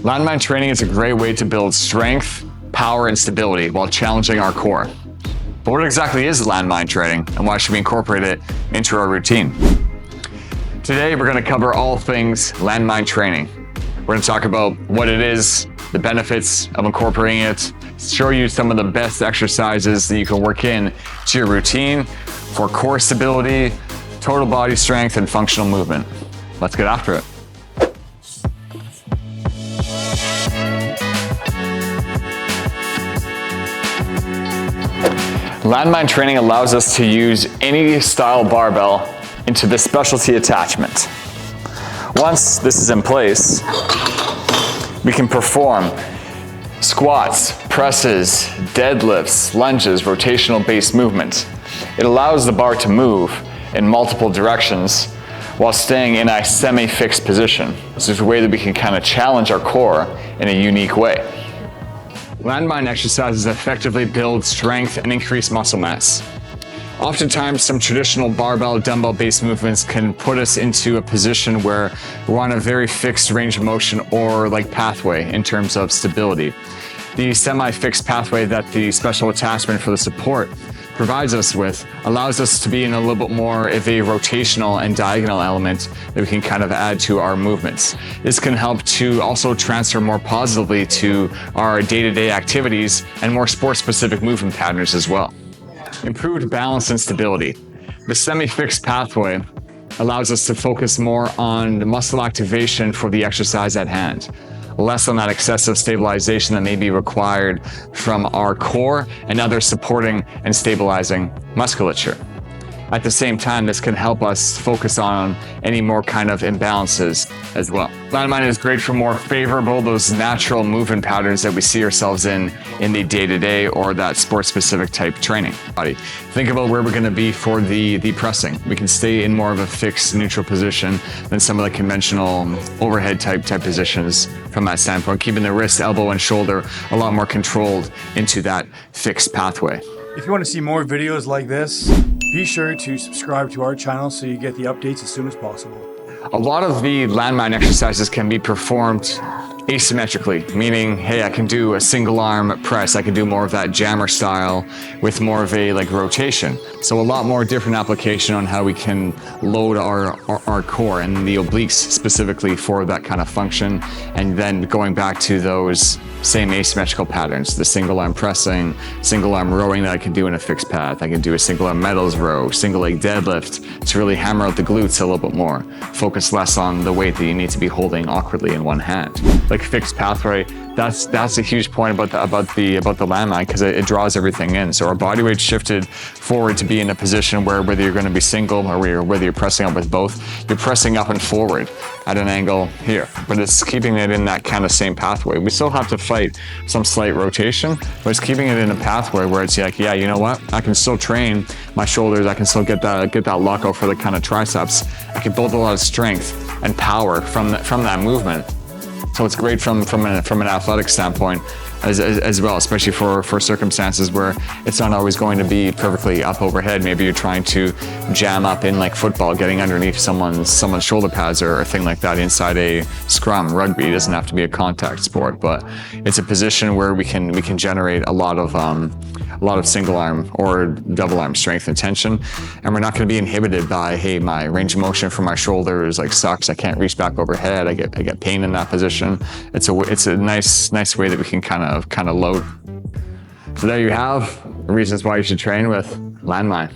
Landmine training is a great way to build strength, power, and stability while challenging our core. But what exactly is landmine training, and why should we incorporate it into our routine? Today, we're going to cover all things landmine training. We're going to talk about what it is, the benefits of incorporating it, show you some of the best exercises that you can work in to your routine for core stability, total body strength, and functional movement. Let's get after it. Landmine training allows us to use any style barbell into this specialty attachment. Once this is in place, we can perform squats, presses, deadlifts, lunges, rotational based movement. It allows the bar to move in multiple directions while staying in a semi-fixed position. This is a way that we can kind of challenge our core in a unique way. Landmine exercises effectively build strength and increase muscle mass. Oftentimes, some traditional barbell dumbbell-based movements can put us into a position where we're on a very fixed range of motion or like pathway in terms of stability. The semi-fixed pathway that the special attachment for the support provides us with allows us to be in a little bit more of a rotational and diagonal element that we can kind of add to our movements. This can help to also transfer more positively to our day-to-day activities and more sport-specific movement patterns as well. Improved balance and stability. The semi-fixed pathway allows us to focus more on the muscle activation for the exercise at hand, less on that excessive stabilization that may be required from our core and other supporting and stabilizing musculature. At the same time, this can help us focus on any more kind of imbalances as well. Landmine is great for more favorable, those natural movement patterns that we see ourselves in the day-to-day or that sport-specific type training. Think about where we're going to be for the pressing. We can stay in more of a fixed neutral position than some of the conventional overhead type positions from that standpoint, keeping the wrist, elbow, and shoulder a lot more controlled into that fixed pathway. If you want to see more videos like this, be sure to subscribe to our channel so you get the updates as soon as possible. A lot of the landmine exercises can be performed asymmetrically, meaning, hey, I can do a single arm press. I can do more of that jammer style with more of a rotation. So a lot more different application on how we can load our core and the obliques specifically for that kind of function. And then going back to those same asymmetrical patterns, the single arm pressing, single arm rowing that I can do in a fixed path. I can do a single arm medals row, single leg deadlift to really hammer out the glutes a little bit more. Focus less on the weight that you need to be holding awkwardly in one hand. Like fixed pathway, that's a huge point about the landmine because it draws everything in. So our body weight shifted forward to be in a position where whether you're going to be single or whether you're pressing up with both, you're pressing up and forward at an angle here, but it's keeping it in that kind of same pathway. We still have to fight some slight rotation, but it's keeping it in a pathway where it's like, yeah, you know what? I can still train my shoulders. I can still get that lockout for the kind of triceps. I can build a lot of strength and power from that movement. So it's great from an athletic standpoint as well, especially for circumstances where it's not always going to be perfectly up overhead. Maybe you're trying to jam up in like football, getting underneath someone's shoulder pads or a thing like that inside a scrum. Rugby doesn't have to be a contact sport, but it's a position where we can generate a lot of single arm or double arm strength and tension, and we're not going to be inhibited by, hey, my range of motion from my shoulders sucks. I can't reach back overhead. I get pain in that position. It's a nice way that we can kind of load. So there you have reasons why you should train with landmine.